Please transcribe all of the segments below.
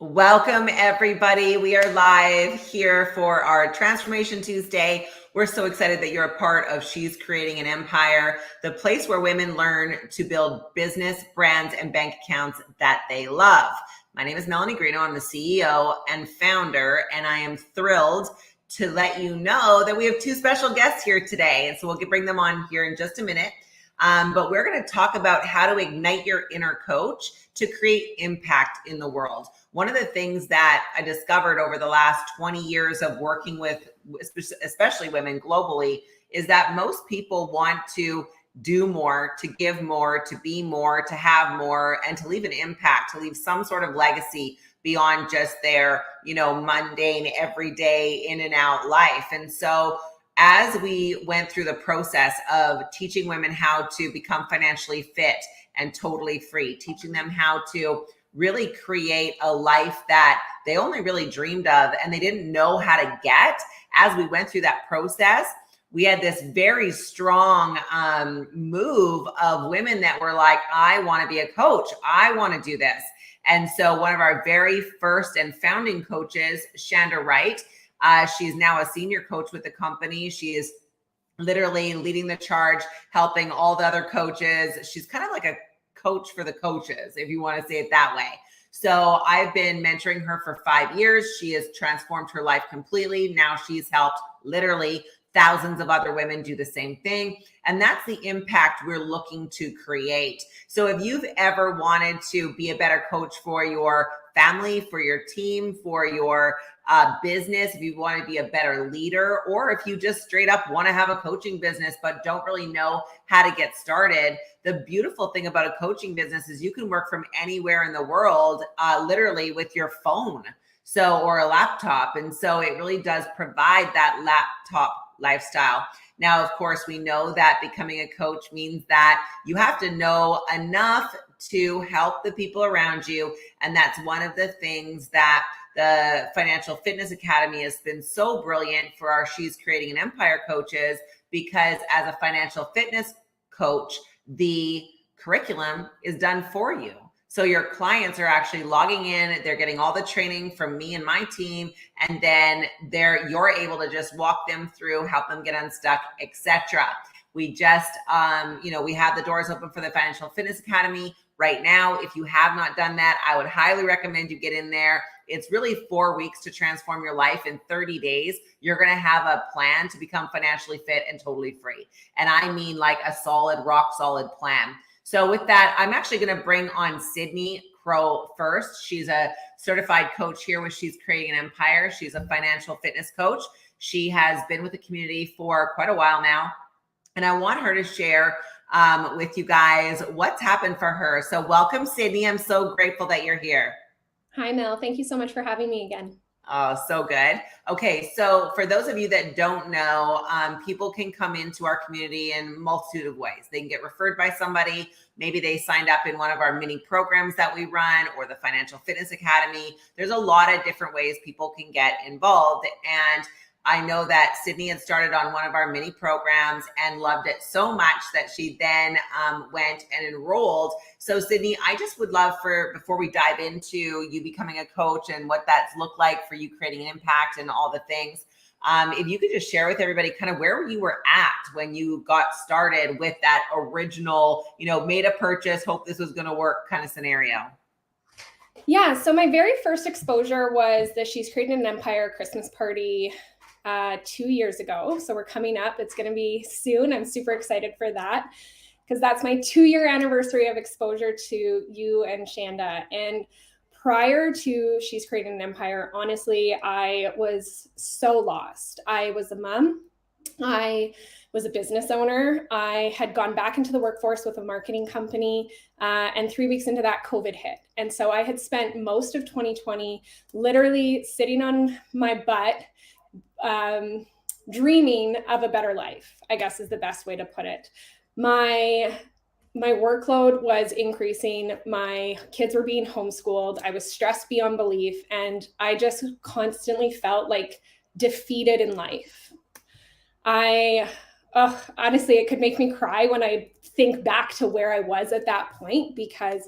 Welcome, everybody. We are live here for our Transformation Tuesday. We're so excited that you're a part of She's Creating an Empire, the place where women learn to build business, brands, and bank accounts that they love. My name is Melanie Greenough. I'm the CEO and founder, and I am thrilled to let you know that we have two special guests here today. And so we'll bring them on here in just a minute. But we're going to talk about how to ignite your inner coach to create impact in the world. One of the things that I discovered over the last 20 years of working with, especially women globally, is that most people want to do more, to give more, to be more, to have more, and to leave an impact, to leave some sort of legacy beyond just their, mundane, everyday in and out life. And so as we went through the process of teaching women how to become financially fit and totally free, teaching them how to really create a life that they only really dreamed of and they didn't know how to get, as we went through that process, we had this very strong move of women that were like, I want to be a coach. I want to do this. And so one of our very first and founding coaches, Shanda Wright, she's now a senior coach with the company. She is literally leading the charge, helping all the other coaches. She's kind of like a coach for the coaches, if you want to say it that way. So I've been mentoring her for 5 years. She has transformed her life completely. Now she's helped literally thousands of other women do the same thing. And that's the impact we're looking to create. So if you've ever wanted to be a better coach for your family, for your team, for your business, if you want to be a better leader, or if you just straight up want to have a coaching business but don't really know how to get started, the beautiful thing about a coaching business is you can work from anywhere in the world, literally with your phone, or a laptop. And so it really does provide that laptop lifestyle. Now, of course, we know that becoming a coach means that you have to know enough to help the people around you. And that's one of the things that the Financial Fitness Academy has been so brilliant for our She's Creating an Empire coaches, because as a financial fitness coach, the curriculum is done for you. So your clients are actually logging in, they're getting all the training from me and my team, and then you're able to just walk them through, help them get unstuck, etc. We just, we have the doors open for the Financial Fitness Academy right now. If you have not done that, I would highly recommend you get in there. It's really 4 weeks to transform your life. In 30 days, you're going to have a plan to become financially fit and totally free. And I mean like a solid, rock solid plan. So with that, I'm actually going to bring on Sydney Crowe first. She's a certified coach here with She's Creating an Empire. She's a financial fitness coach. She has been with the community for quite a while now. And I want her to share with you guys what's happened for her. So welcome, Sydney. I'm so grateful that you're here. Hi, Mel. Thank you so much for having me again. Oh, so good. Okay, so for those of you that don't know, people can come into our community in a multitude of ways. They can get referred by somebody. Maybe they signed up in one of our mini programs that we run, or the Financial Fitness Academy. There's a lot of different ways people can get involved. And I know that Sydney had started on one of our mini programs and loved it so much that she then went and enrolled. So Sydney, I just would love before we dive into you becoming a coach and what that's looked like for you creating an impact and all the things, if you could just share with everybody kind of where you were at when you got started with that original, made a purchase, hope this was going to work kind of scenario. Yeah. So my very first exposure was the She's Creating an Empire Christmas party 2 years ago. So we're coming up. It's going to be soon. I'm super excited for that because that's my 2-year anniversary of exposure to you and Shanda. And prior to She's Creating an Empire, honestly, I was so lost. I was a mom. I was a business owner. I had gone back into the workforce with a marketing company. And 3 weeks into that, COVID hit. And so I had spent most of 2020 literally sitting on my butt, dreaming of a better life, I guess is the best way to put it. My workload was increasing. My kids were being homeschooled. I was stressed beyond belief. And I just constantly felt like defeated in life. Honestly, it could make me cry when I think back to where I was at that point, because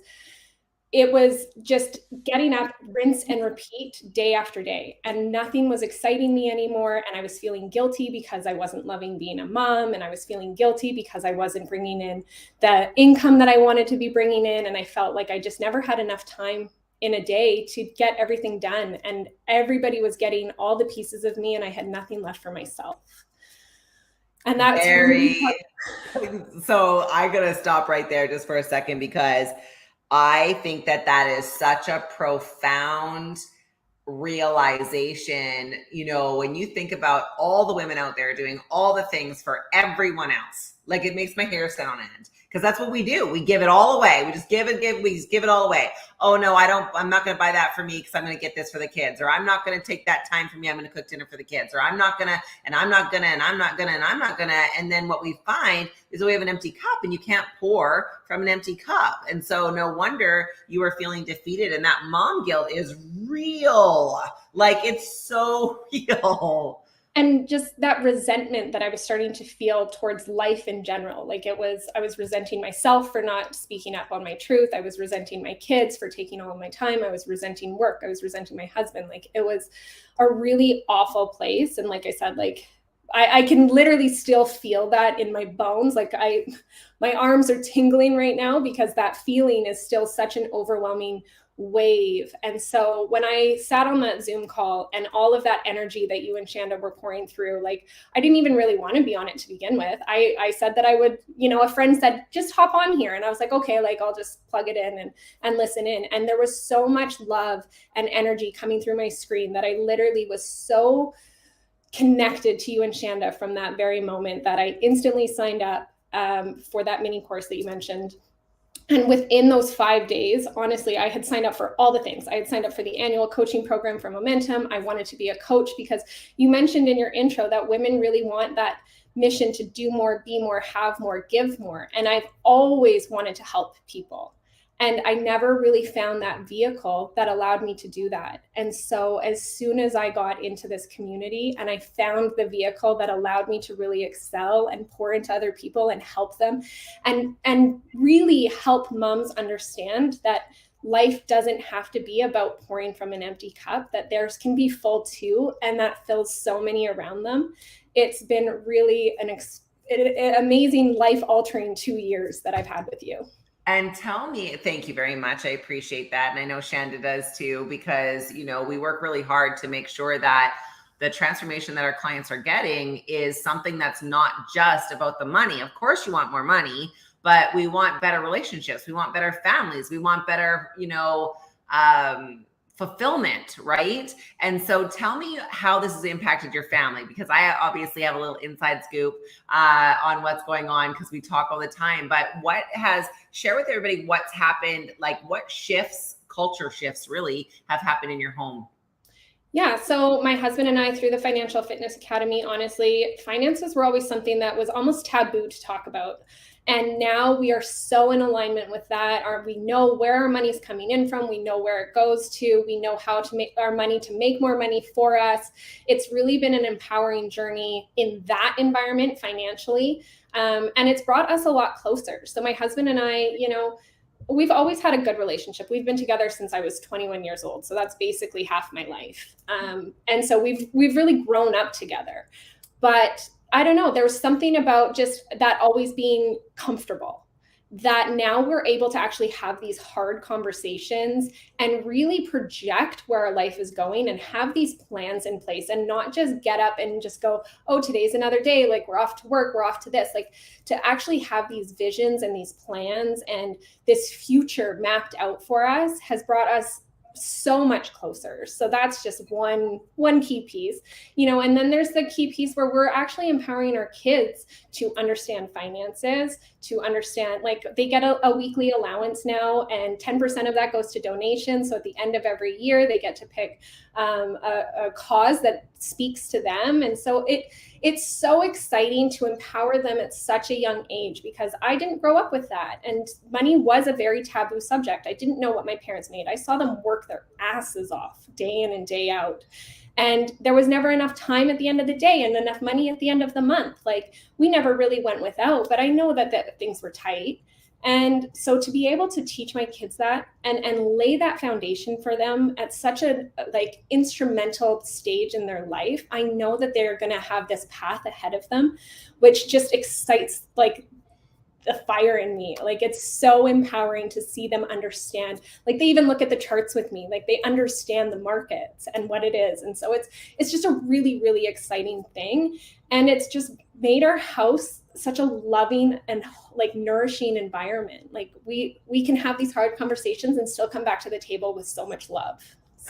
it was just getting up, rinse and repeat day after day. And nothing was exciting me anymore. And I was feeling guilty because I wasn't loving being a mom. And I was feeling guilty because I wasn't bringing in the income that I wanted to be bringing in. And I felt like I just never had enough time in a day to get everything done. And everybody was getting all the pieces of me and I had nothing left for myself. And that's very, so I gotta stop right there just for a second, because I think that that is such a profound realization. You know, when you think about all the women out there doing all the things for everyone else, like, it makes my hair stand on end, because that's what we do. We give it all away. We just give it all away. Oh no, I'm not going to buy that for me because I'm going to get this for the kids, or I'm not going to take that time for me. I'm going to cook dinner for the kids, or I'm not going to, and I'm not going to, and I'm not going to, and I'm not going to. And then what we find is we have an empty cup, and you can't pour from an empty cup. And so no wonder you are feeling defeated, and that mom guilt is real. Like, it's so real. And just that resentment that I was starting to feel towards life in general. Like, I was resenting myself for not speaking up on my truth. I was resenting my kids for taking all of my time. I was resenting work. I was resenting my husband. Like, it was a really awful place. And like I said, like, I can literally still feel that in my bones. Like, my arms are tingling right now because that feeling is still such an overwhelming wave. And so when I sat on that Zoom call and all of that energy that you and Shanda were pouring through, like, I didn't even really want to be on it to begin with. I said that I would, a friend said, just hop on here. And I was like, okay, like, I'll just plug it in and listen in. And there was so much love and energy coming through my screen that I literally was so connected to you and Shanda from that very moment that I instantly signed up for that mini course that you mentioned. And within those 5 days, honestly, I had signed up for all the things. I had signed up for the annual coaching program for Momentum. I wanted to be a coach because you mentioned in your intro that women really want that mission to do more, be more, have more, give more. And I've always wanted to help people. And I never really found that vehicle that allowed me to do that. And so as soon as I got into this community and I found the vehicle that allowed me to really excel and pour into other people and help them and really help moms understand that life doesn't have to be about pouring from an empty cup, that theirs can be full too, and that fills so many around them. It's been really an amazing, life-altering 2 years that I've had with you. And tell me, thank you very much. I appreciate that. And I know Shanda does too, because, we work really hard to make sure that the transformation that our clients are getting is something that's not just about the money. Of course, you want more money, but we want better relationships. We want better families. We want better, fulfillment, right? And so tell me how this has impacted your family, because I obviously have a little inside scoop on what's going on, because we talk all the time. But share with everybody what's happened, like what culture shifts really have happened in your home. Yeah, so my husband and I, through the Financial Fitness Academy, honestly, finances were always something that was almost taboo to talk about. And now we are so in alignment with that. We know where our money's coming in from. We know where it goes to. We know how to make our money to make more money for us. It's really been an empowering journey in that environment financially. And it's brought us a lot closer. So my husband and I, we've always had a good relationship. We've been together since I was 21 years old. So that's basically half my life. And so we've really grown up together. But I don't know, there was something about just that always being comfortable, that now we're able to actually have these hard conversations and really project where our life is going and have these plans in place, and not just get up and just go, oh, today's another day. Like, we're off to work, we're off to this. Like, to actually have these visions and these plans and this future mapped out for us has brought us so much closer. So that's just one key piece, and then there's the key piece where we're actually empowering our kids to understand finances, to understand, like, they get a weekly allowance now, and 10% of that goes to donations. So at the end of every year, they get to pick a cause that speaks to them. And so it's so exciting to empower them at such a young age, because I didn't grow up with that. And money was a very taboo subject. I didn't know what my parents made. I saw them work their asses off day in and day out. And there was never enough time at the end of the day and enough money at the end of the month. Like, we never really went without, but I know that things were tight. And so to be able to teach my kids that and lay that foundation for them at such a like instrumental stage in their life, I know that they're going to have this path ahead of them, which just excites like the fire in me. Like it's so empowering to see them understand. Like they even look at the charts with me, like they understand the markets and what it is. And so it's just a really, really exciting thing. And it's just made our house such a loving and like nourishing environment. Like we can have these hard conversations and still come back to the table with so much love.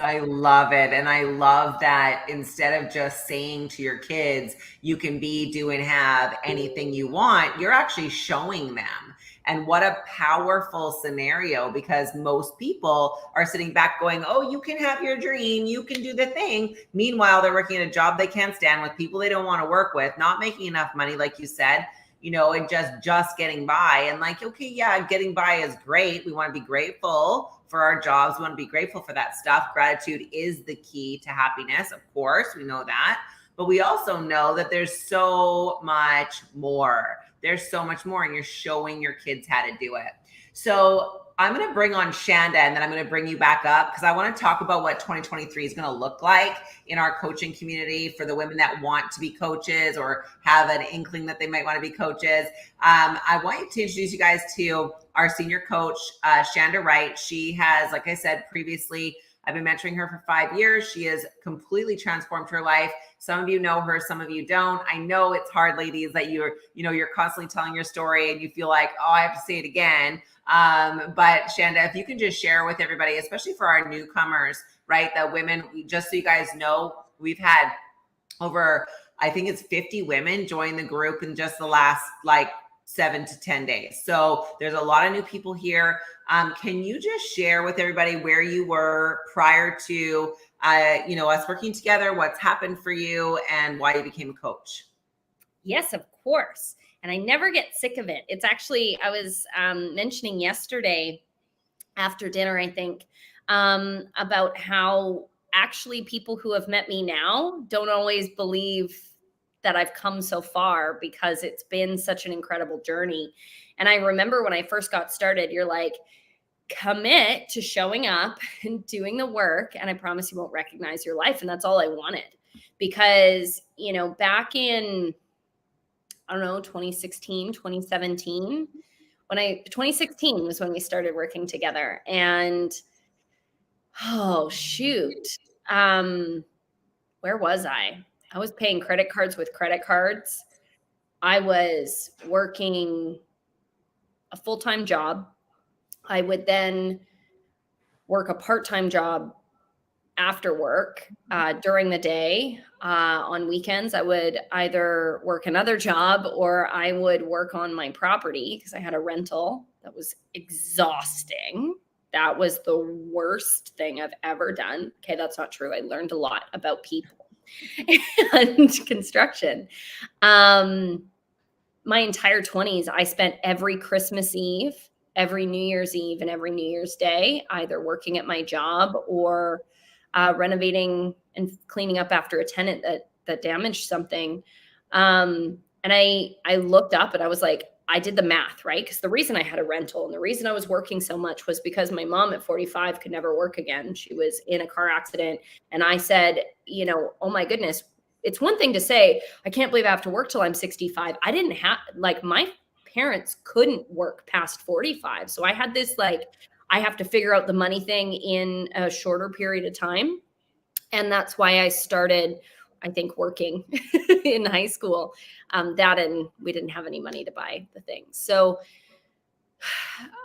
I love it. And I love that instead of just saying to your kids, you can be, do, and have anything you want, you're actually showing them. And what a powerful scenario, because most people are sitting back going, oh, you can have your dream, you can do the thing. Meanwhile, they're working at a job they can't stand with people they don't want to work with, not making enough money, like you said, you know, and just getting by. And like, okay, yeah, getting by is great. We want to be grateful for our jobs. We want to be grateful for that stuff. Gratitude is the key to happiness. Of course, we know that. But we also know that there's so much more. There's so much more, and you're showing your kids how to do it. So I'm going to bring on Shanda, and then I'm going to bring you back up because I want to talk about what 2023 is going to look like in our coaching community for the women that want to be coaches or have an inkling that they might want to be coaches. I want to introduce you guys to our senior coach, Shanda Wright. She has, like I said previously, I've been mentoring her for 5 years. She has completely transformed her life. Some of you know her, some of you don't. I know it's hard, ladies, that you're constantly telling your story and you feel like, oh, I have to say it again. But Shanda, if you can just share with everybody, especially for our newcomers, right? That women, just so you guys know, we've had over, I think it's 50 women join the group in just the last 7 to 10 days. So there's a lot of new people here. Can you just share with everybody where you were prior to, us working together, what's happened for you and why you became a coach? Yes, of course. And I never get sick of it. It's actually, I was mentioning yesterday after dinner, I think, about how actually people who have met me now don't always believe that I've come so far because it's been such an incredible journey. And I remember when I first got started, you're like, commit to showing up and doing the work. And I promise you won't recognize your life. And that's all I wanted because, back in, I don't know, 2016, 2017, 2016 was when we started working together. And oh, shoot. Where was I? I was paying credit cards with credit cards. I was working a full-time job. I would then work a part-time job after work during the day. On weekends, I would either work another job or I would work on my property because I had a rental. That was exhausting. That was the worst thing I've ever done. Okay, that's not true. I learned a lot about people and construction. My entire 20s, I spent every Christmas Eve, every New Year's Eve, and every New Year's Day either working at my job or renovating and cleaning up after a tenant that damaged something. And I looked up and I was like, I did the math, right? Because the reason I had a rental and the reason I was working so much was because my mom at 45 could never work again. She was in a car accident. And I said, oh my goodness, it's one thing to say, I can't believe I have to work till I'm 65. I didn't have, my parents couldn't work past 45. So I had this, I have to figure out the money thing in a shorter period of time. And that's why I started, I think, working in high school. That and we didn't have any money to buy the things. So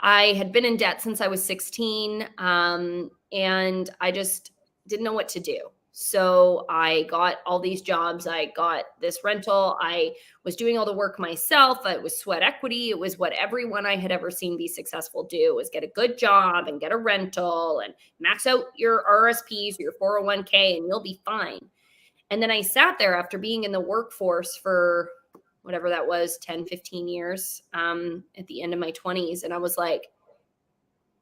I had been in debt since I was 16. And I just didn't know what to do. So I got all these jobs. I got this rental. I was doing all the work myself. It was sweat equity. It was what everyone I had ever seen be successful do, was get a good job and get a rental and max out your RSPs or your 401k and you'll be fine. And then I sat there after being in the workforce for whatever that was, 10, 15 years at the end of my 20s. And I was like,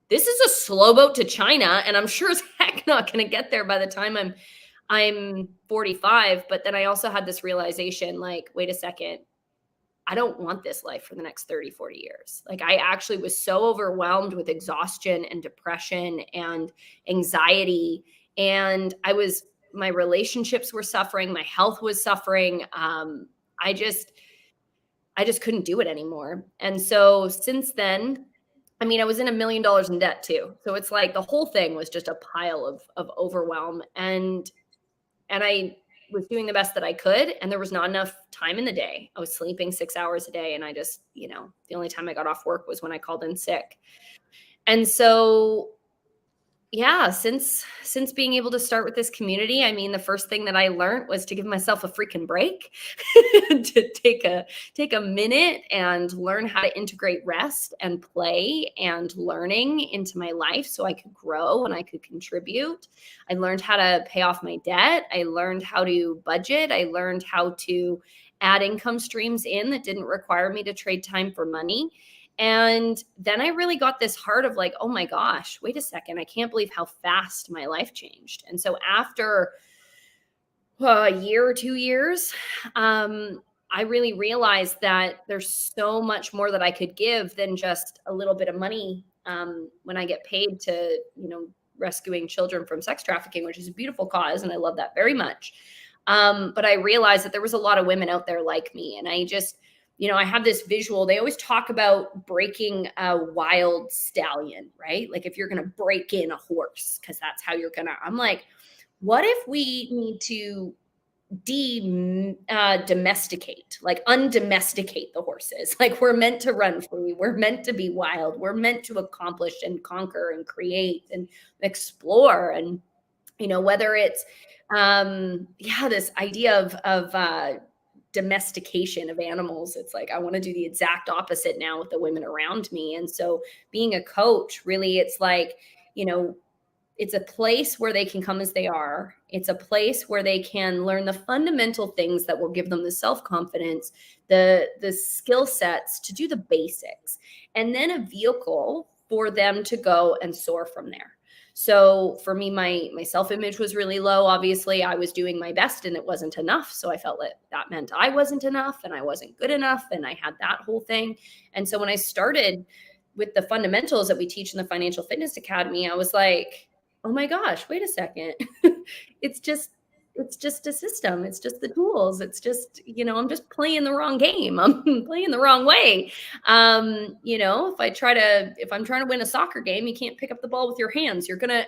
this is a slow boat to China. And I'm sure as heck not going to get there by the time I'm 45. But then I also had this realization, wait a second, I don't want this life for the next 30, 40 years. Like I actually was so overwhelmed with exhaustion and depression and anxiety. And my relationships were suffering. My health was suffering. I just couldn't do it anymore. And so since then, I mean, I was in $1 million in debt too. So it's like the whole thing was just a pile of overwhelm. And I was doing the best that I could. And there was not enough time in the day. I was sleeping 6 hours a day. And I just, the only time I got off work was when I called in sick. And so, yeah, since being able to start with this community, I mean, the first thing that I learned was to give myself a freaking break, to take a minute and learn how to integrate rest and play and learning into my life so I could grow and I could contribute. I learned how to pay off my debt. I learned how to budget. I learned how to add income streams in that didn't require me to trade time for money. And then I really got this heart of like, oh my gosh, wait a second. I can't believe how fast my life changed. And so after a year or 2 years, I really realized that there's so much more that I could give than just a little bit of money when I get paid to, rescuing children from sex trafficking, which is a beautiful cause. And I love that very much. But I realized that there was a lot of women out there like me. And I just, I have this visual. They always talk about breaking a wild stallion, right? Like if you're going to break in a horse, because that's how you're going to, I'm like, what if we need to domesticate, like undomesticate the horses? Like we're meant to run free. We're meant to be wild. We're meant to accomplish and conquer and create and explore. And, whether it's, this idea of domestication of animals. It's like, I want to do the exact opposite now with the women around me. And so being a coach, really, it's like, it's a place where they can come as they are. It's a place where they can learn the fundamental things that will give them the self-confidence, the skill sets to do the basics, and then a vehicle for them to go and soar from there. So for me, my self-image was really low. Obviously, I was doing my best and it wasn't enough. So I felt like that meant I wasn't enough and I wasn't good enough. And I had that whole thing. And so when I started with the fundamentals that we teach in the Financial Fitness Academy, I was like, oh my gosh, wait a second. It's just a system. It's just the tools. It's just, I'm just playing the wrong game. I'm playing the wrong way. If I'm trying to win a soccer game, you can't pick up the ball with your hands. You're going to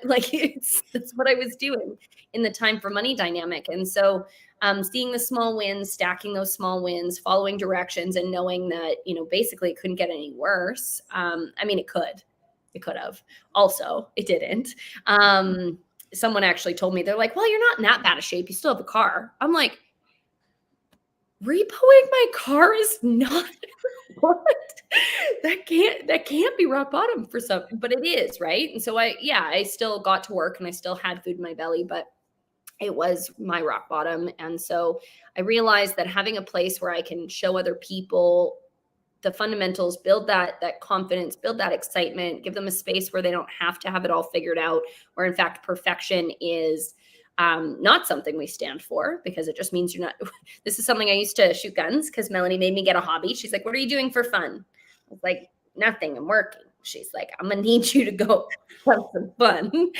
that's what I was doing in the time for money dynamic. And so seeing the small wins, stacking those small wins, following directions and knowing that, basically it couldn't get any worse. It could have. Also, it didn't. Someone actually told me, they're like, well, you're not in that bad a shape. You still have a car. I'm like, repoing my car is not what? That can't be rock bottom for some, but it is, right? And so I still got to work and I still had food in my belly, but it was my rock bottom. And so I realized that having a place where I can show other people the fundamentals, build that confidence, build that excitement, give them a space where they don't have to have it all figured out, where in fact perfection is not something we stand for, because it just means you're not. This is something I used to shoot guns because Melanie made me get a hobby. She's like, what are you doing for fun? I was like, nothing, I'm working. She's like, I'm gonna need you to go have some fun.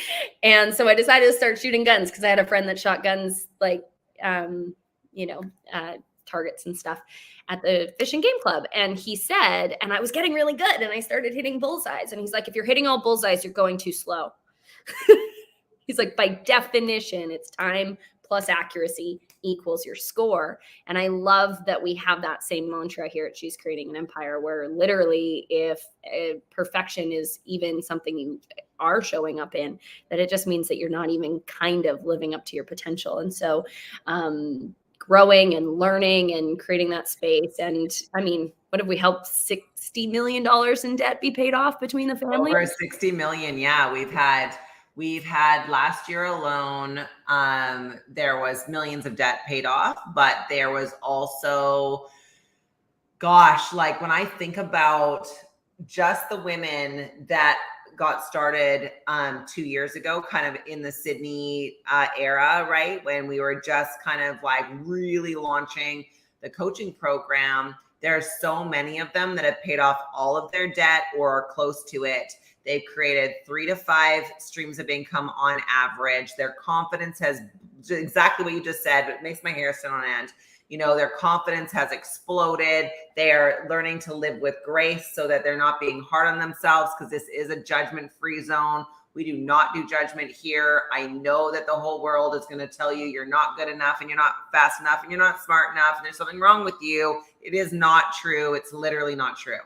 And so I decided to start shooting guns because I had a friend that shot guns, like targets and stuff at the Fish and Game Club. And he said, and I was getting really good and I started hitting bullseyes. And he's like, if you're hitting all bullseyes, you're going too slow. He's like, by definition, it's time plus accuracy equals your score. And I love that we have that same mantra here at She's Creating an Empire, where literally if perfection is even something you are showing up in, that it just means that you're not even kind of living up to your potential. And so, growing and learning and creating that space. And I mean, what have we helped $60 million in debt be paid off between the family? Over 60 million. Yeah. We've had last year alone, there was millions of debt paid off, but there was also, gosh, like when I think about just the women that got started 2 years ago, kind of in the Sydney era, right? When we were just kind of like really launching the coaching program. There are so many of them that have paid off all of their debt or are close to it. They've created 3 to 5 streams of income on average. Their confidence has exactly what you just said, but it makes my hair stand on end. Their confidence has exploded. They are learning to live with grace so that they're not being hard on themselves, because this is a judgment-free zone. We do not do judgment here. I know that the whole world is going to tell you you're not good enough and you're not fast enough and you're not smart enough and there's something wrong with you. It is not true. It's literally not true.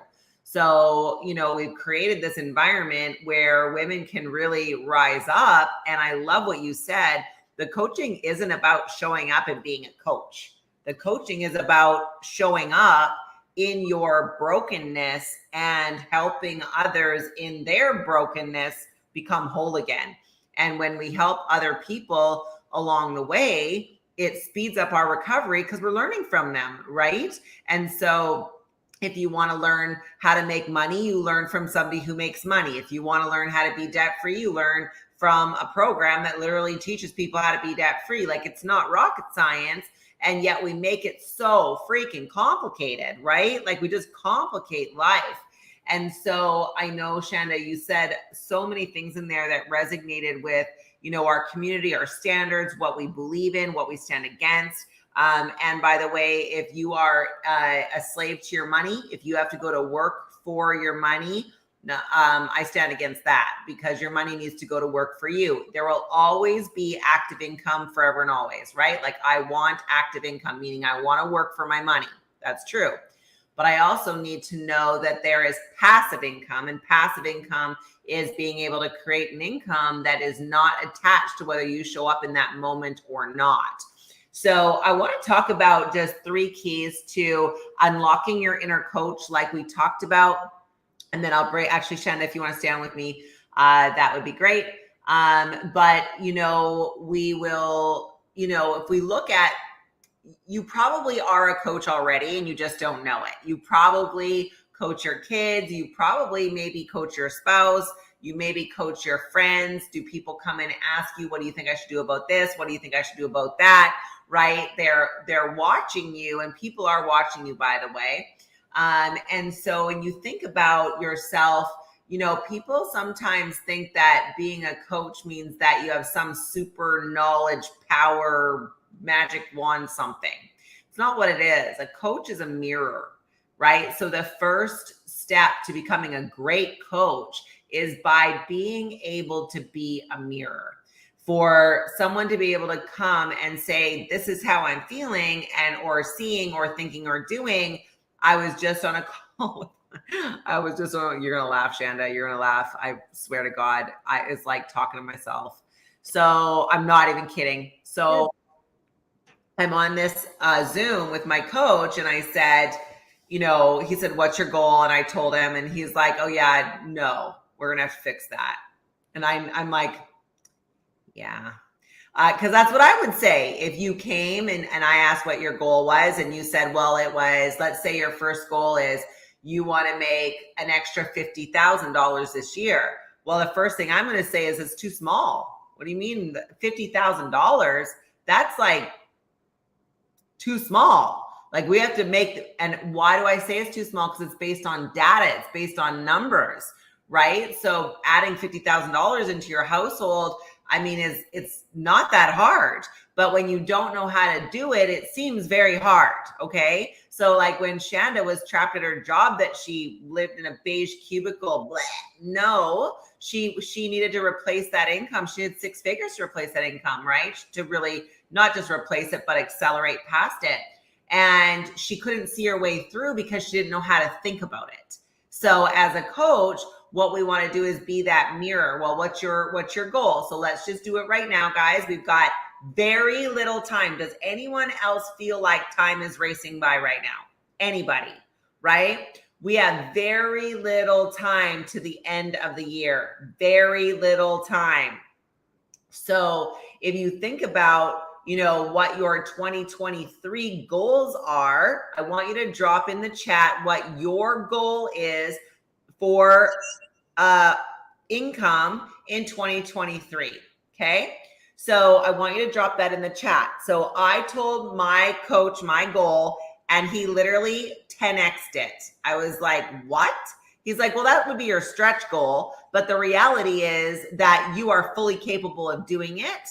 So, we've created this environment where women can really rise up. And I love what you said. The coaching isn't about showing up and being a coach. The coaching is about showing up in your brokenness and helping others in their brokenness become whole again. And when we help other people along the way, it speeds up our recovery because we're learning from them, right? And so if you want to learn how to make money, you learn from somebody who makes money. If you want to learn how to be debt-free, you learn from a program that literally teaches people how to be debt-free. Like, it's not rocket science. And yet we make it so freaking complicated, right? Like, we just complicate life. And so I know, Shanda, you said so many things in there that resonated with, our community, our standards, what we believe in, what we stand against. And by the way, if you are a slave to your money, if you have to go to work for your money, I stand against that, because your money needs to go to work for you. There will always be active income forever and always, right? Like, I want active income, meaning I want to work for my money. That's true. But I also need to know that there is passive income, and passive income is being able to create an income that is not attached to whether you show up in that moment or not. So I want to talk about just 3 keys to unlocking your inner coach, like we talked about. And then I'll break, actually, Shanda, if you want to stay on with me, that would be great. But, we will, if we look at, you probably are a coach already and you just don't know it. You probably coach your kids. You probably maybe coach your spouse. You maybe coach your friends. Do people come in and ask you, what do you think I should do about this? What do you think I should do about that? Right? They're watching you, and people are watching you, by the way. And so when you think about yourself, people sometimes think that being a coach means that you have some super knowledge, power, magic wand, something. It's not what it is. A coach is a mirror, right? So the first step to becoming a great coach is by being able to be a mirror. For someone to be able to come and say, this is how I'm feeling, and or seeing or thinking or doing. I was just on a call. You're going to laugh, Shanda. You're going to laugh. I swear to God, it's like talking to myself. So I'm not even kidding. So I'm on this Zoom with my coach, and I said, he said, what's your goal? And I told him, and he's like, oh yeah, no, we're going to have to fix that. And I'm like, yeah. Because that's what I would say. If you came and I asked what your goal was, and you said, well, it was, let's say your first goal is you want to make an extra $50,000 this year. Well, the first thing I'm going to say is it's too small. What do you mean $50,000? That's like too small. Like, we have to make, and why do I say it's too small? Because it's based on data. It's based on numbers, right? So adding $50,000 into your household, I mean, it's not that hard, but when you don't know how to do it, it seems very hard. Okay. So like when Shanda was trapped at her job that she lived in a beige cubicle, no, she needed to replace that income. She had 6 figures to replace that income, right? To really not just replace it, but accelerate past it. And she couldn't see her way through because she didn't know how to think about it. So as a coach, what we want to do is be that mirror. Well, what's your goal? So let's just do it right now, guys. We've got very little time. Does anyone else feel like time is racing by right now? Anybody, right? We have very little time to the end of the year. Very little time. So if you think about, what your 2023 goals are, I want you to drop in the chat what your goal is for income in 2023. Okay. So I want you to drop that in the chat. So I told my coach, my goal and he literally 10x'd it. I was like, what? He's like, well, that would be your stretch goal. But the reality is that you are fully capable of doing it.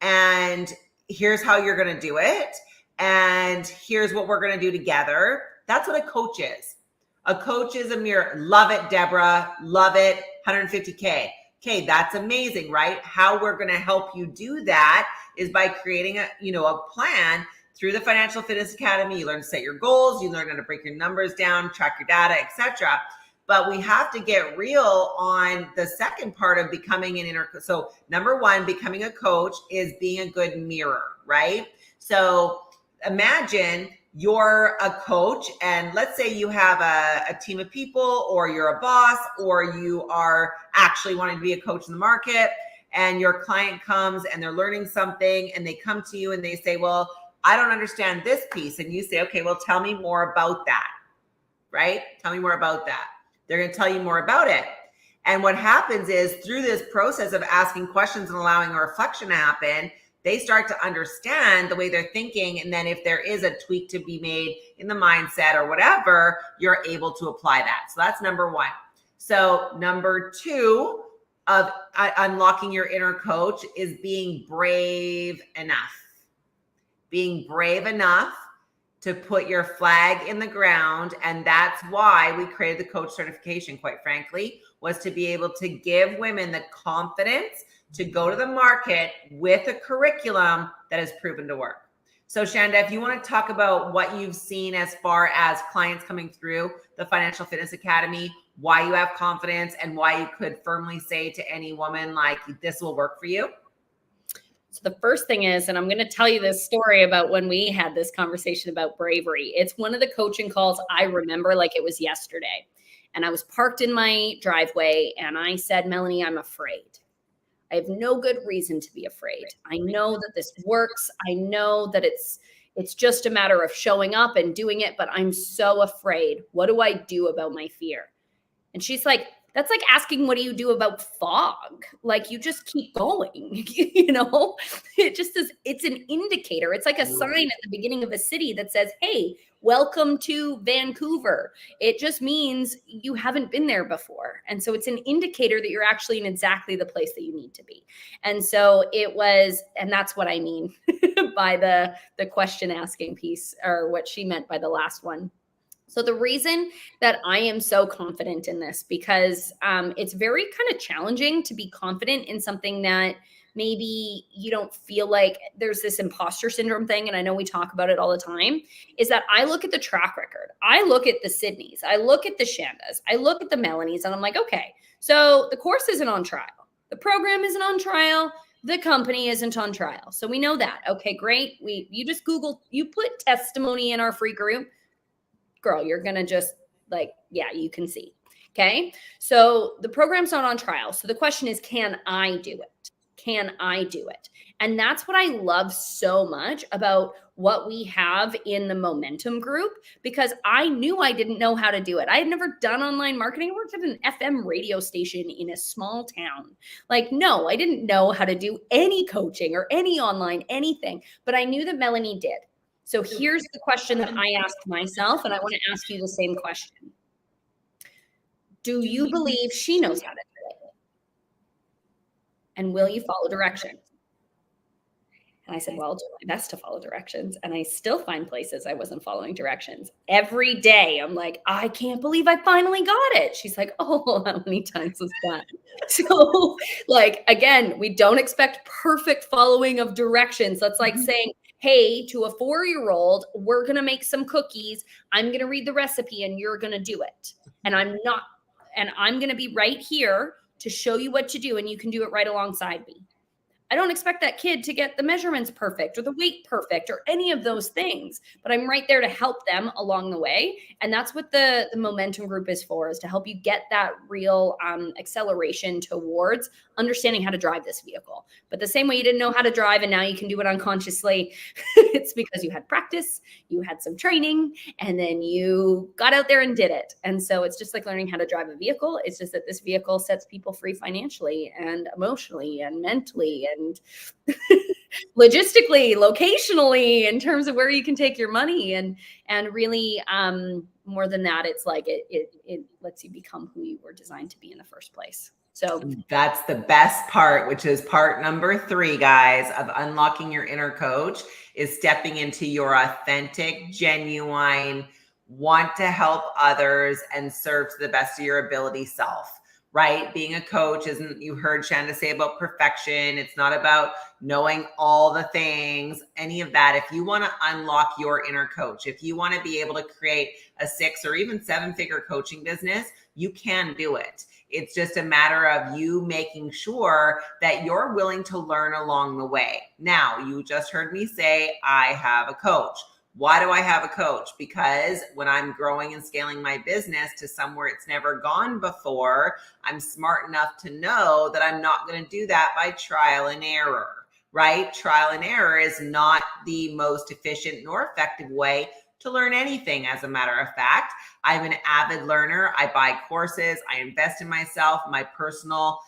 And here's how you're going to do it. And here's what we're going to do together. That's what a coach is. A coach is a mirror. Love it, Deborah. Love it. 150K. Okay, that's amazing, right? How we're going to help you do that is by creating a plan through the Financial Fitness Academy. You learn to set your goals, you learn how to break your numbers down, track your data, etc. But we have to get real on the second part of becoming an inner. So number one, becoming a coach is being a good mirror, right? So imagine you're a coach and let's say you have a team of people, or you're a boss, or you are actually wanting to be a coach in the market, and your client comes and they're learning something and they come to you and they say, well, I don't understand this piece. And you say, okay, well, tell me more about that, right? Tell me more about that. They're going to tell you more about it. And what happens is through this process of asking questions and allowing a reflection to happen, they start to understand the way they're thinking. And then if there is a tweak to be made in the mindset or whatever, you're able to apply that. So that's number one. So number two of unlocking your inner coach is being brave enough. Being brave enough to put your flag in the ground. And that's why we created the coach certification, quite frankly, was to be able to give women the confidence to go to the market with a curriculum that has proven to work. So Shanda, if you want to talk about what you've seen as far as clients coming through the Financial Fitness Academy, why you have confidence, and why you could firmly say to any woman, like, this will work for you. So the first thing is, and I'm going to tell you this story about when we had this conversation about bravery. It's one of the coaching calls I remember like it was yesterday. And I was parked in my driveway and I said, Melanie, I'm afraid. I have no good reason to be afraid. I know that this works. I know that it's just a matter of showing up and doing it, but I'm so afraid. What do I do about my fear? And she's like, that's like asking, what do you do about fog? Like, you just keep going, it just is, it's an indicator. It's like a sign at the beginning of a city that says, hey, welcome to Vancouver. It just means you haven't been there before. And so it's an indicator that you're actually in exactly the place that you need to be. And so it was, and that's what I mean by the question asking piece, or what she meant by the last one. So the reason that I am so confident in this, because it's very kind of challenging to be confident in something that maybe you don't feel like, there's this imposter syndrome thing. And I know we talk about it all the time, is that I look at the track record. I look at the Sydneys. I look at the Shandas. I look at the Melanies, and I'm like, okay, so the course isn't on trial. The program isn't on trial. The company isn't on trial. So we know that. Okay, great. You just Google, you put testimony in our free group. Girl, you're going to just like, yeah, you can see. Okay. So the program's not on trial. So the question is, can I do it? Can I do it? And that's what I love so much about what we have in the Momentum group, because I knew I didn't know how to do it. I had never done online marketing. I worked at an FM radio station in a small town. Like, no, I didn't know how to do any coaching or any online anything, but I knew that Melanie did. So here's the question that I asked myself, and I want to ask you the same question. Do you believe she knows how to do it? And will you follow directions? And I said, well, I'll do my best to follow directions. And I still find places I wasn't following directions. Every day, I'm like, I can't believe I finally got it. She's like, oh, how many times was that? So, like, again, we don't expect perfect following of directions. That's like saying, hey, to a 4-year-old, we're going to make some cookies. I'm going to read the recipe and you're going to do it. And I'm going to be right here to show you what to do. And you can do it right alongside me. I don't expect that kid to get the measurements perfect or the weight perfect or any of those things, but I'm right there to help them along the way. And that's what the Momentum group is for, is to help you get that real acceleration towards understanding how to drive this vehicle. But the same way you didn't know how to drive and now you can do it unconsciously, it's because you had practice, you had some training, and then you got out there and did it. And so it's just like learning how to drive a vehicle. It's just that this vehicle sets people free financially and emotionally and mentally. And logistically, locationally, in terms of where you can take your money, and really, more than that, it's like it lets you become who you were designed to be in the first place. So that's the best part, which is part number 3, guys, of unlocking your inner coach, is stepping into your authentic, genuine, want to help others and serve to the best of your ability self. Right? Being a coach isn't, you heard Shanda say about perfection. It's not about knowing all the things, any of that. If you want to unlock your inner coach, if you want to be able to create a 6 or even 7-figure coaching business, you can do it. It's just a matter of you making sure that you're willing to learn along the way. Now, you just heard me say, I have a coach. Why do I have a coach? Because when I'm growing and scaling my business to somewhere it's never gone before, I'm smart enough to know that I'm not going to do that by trial and error, right? Trial and error is not the most efficient nor effective way to learn anything. As a matter of fact, I'm an avid learner. I buy courses. I invest in myself, my personal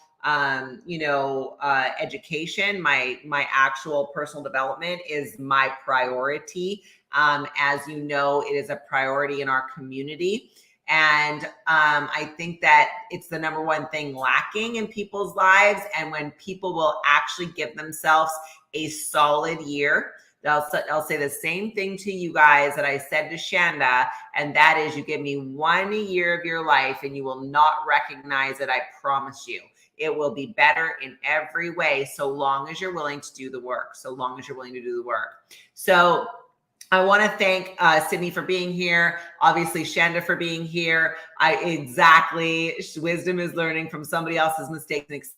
education, my actual personal development is my priority. As you know, it is a priority in our community. And I think that it's the number one thing lacking in people's lives. And when people will actually give themselves a solid year, I'll say the same thing to you guys that I said to Shanda, and that is, you give me 1 year of your life and you will not recognize it. I promise you. It will be better in every way, so long as you're willing to do the work, So I want to thank Sydney for being here. Obviously, Shanda for being here. Wisdom is learning from somebody else's mistakes.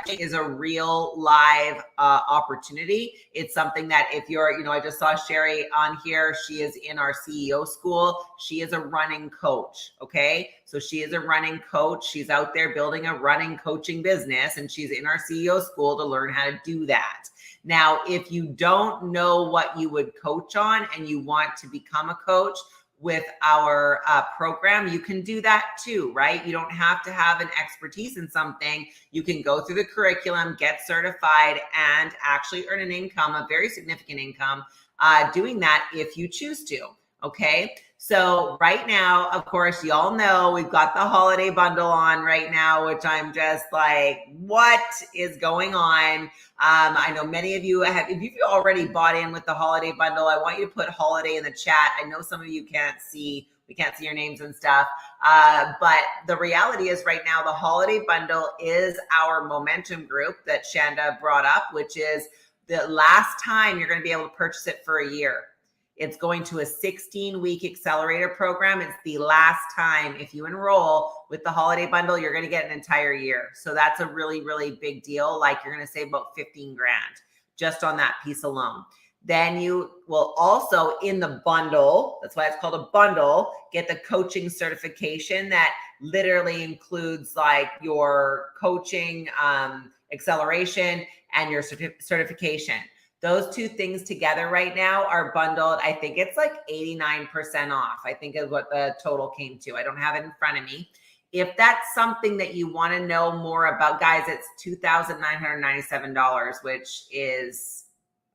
Is a real live opportunity. It's something that if you're, I just saw Sherry on here. She is in our CEO school. She is a running coach. Okay. So she is a running coach. She's out there building a running coaching business, and she's in our CEO school to learn how to do that. Now, if you don't know what you would coach on and you want to become a coach with our program, you can do that too, right? You don't have to have an expertise in something. You can go through the curriculum, get certified, and actually earn an income, a very significant income, doing that if you choose to. Okay. So right now, of course, y'all know we've got the holiday bundle on right now, which I'm just like, what is going on? I know many of you have, if you've already bought in with the holiday bundle, I want you to put holiday in the chat. I know some of you we can't see your names and stuff. But the reality is right now, the holiday bundle is our momentum group that Shanda brought up, which is the last time you're going to be able to purchase it for a year. It's going to a 16-week accelerator program. It's the last time. If you enroll with the holiday bundle, you're going to get an entire year. So that's a really, really big deal. Like, you're going to save about 15 grand just on that piece alone. Then you will also, in the bundle, that's why it's called a bundle, get the coaching certification that literally includes like your coaching acceleration and your certification. Those two things together right now are bundled. I think it's like 89% off, I think is what the total came to. I don't have it in front of me. If that's something that you want to know more about, guys, it's $2,997, which is,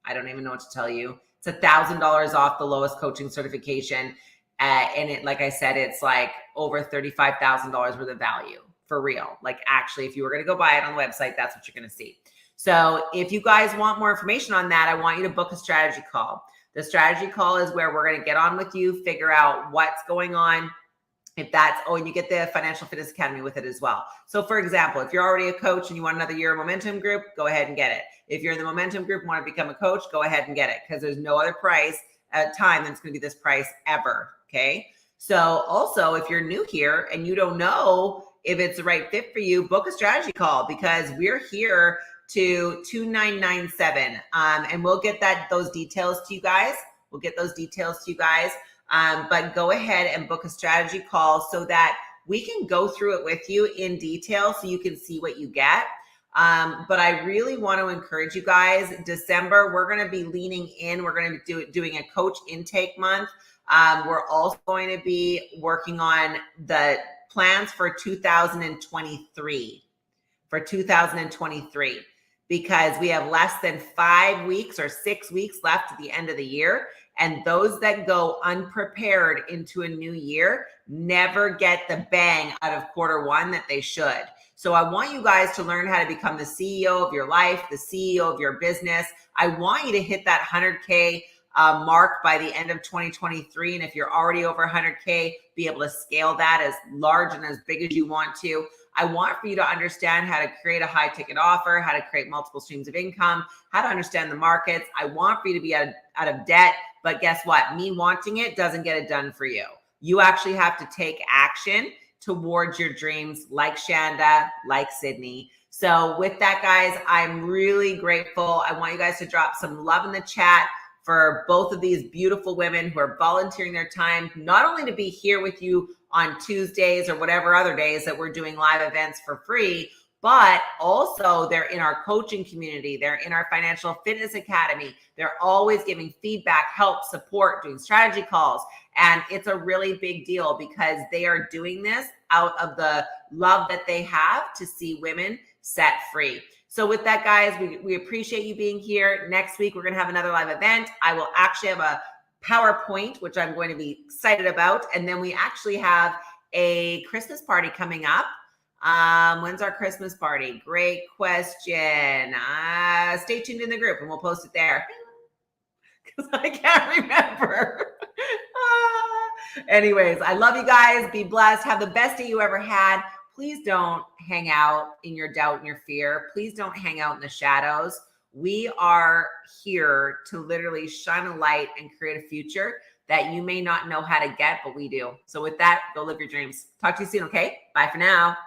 I don't even know what to tell you. It's $1,000 off the lowest coaching certification. And it, like I said, it's like over $35,000 worth of value for real. Like, actually, if you were going to go buy it on the website, that's what you're going to see. So if you guys want more information on that, I want you to book a strategy call. The strategy call is where we're going to get on with you, figure out what's going on. If that's, and you get the Financial Fitness Academy with it as well. So for example, if you're already a coach and you want another year of momentum group, go ahead and get it. If you're in the momentum group and want to become a coach, go ahead and get it, because there's no other price at time that's going to be this price ever. Okay. So also, if you're new here and you don't know if it's the right fit for you, book a strategy call, because we're here to $2,997. And we'll get those details to you guys. But go ahead and book a strategy call so that we can go through it with you in detail so you can see what you get. But I really want to encourage you guys. December, we're going to be leaning in. We're going to be doing a coach intake month. We're also going to be working on the plans for 2023. because we have less than 5 weeks or 6 weeks left at the end of the year. And those that go unprepared into a new year never get the bang out of quarter 1 that they should. So I want you guys to learn how to become the CEO of your life, the CEO of your business. I want you to hit that 100K mark by the end of 2023. And if you're already over 100K, be able to scale that as large and as big as you want to. I want for you to understand how to create a high ticket offer, how to create multiple streams of income, how to understand the markets. I want for you to be out of debt, but guess what? Me wanting it doesn't get it done for you. You actually have to take action towards your dreams, like Shanda, like Sydney. So with that, guys, I'm really grateful. I want you guys to drop some love in the chat for both of these beautiful women who are volunteering their time, not only to be here with you on Tuesdays or whatever other days that we're doing live events for free, but also they're in our coaching community. They're in our financial fitness academy. They're always giving feedback, help, support, doing strategy calls. And it's a really big deal because they are doing this out of the love that they have to see women set free. So with that, guys, we appreciate you being here. Next week, we're going to have another live event. I will actually have a PowerPoint, which I'm going to be excited about. And then we actually have a Christmas party coming up. When's our Christmas party? Great question. Stay tuned in the group and we'll post it there because I can't remember. Anyways, I love you guys. Be blessed. Have the best day you ever had. Please don't hang out in your doubt and your fear. Please don't hang out in the shadows. We are here to literally shine a light and create a future that you may not know how to get, but we do. So with that, go live your dreams. Talk to you soon, okay? Bye for now.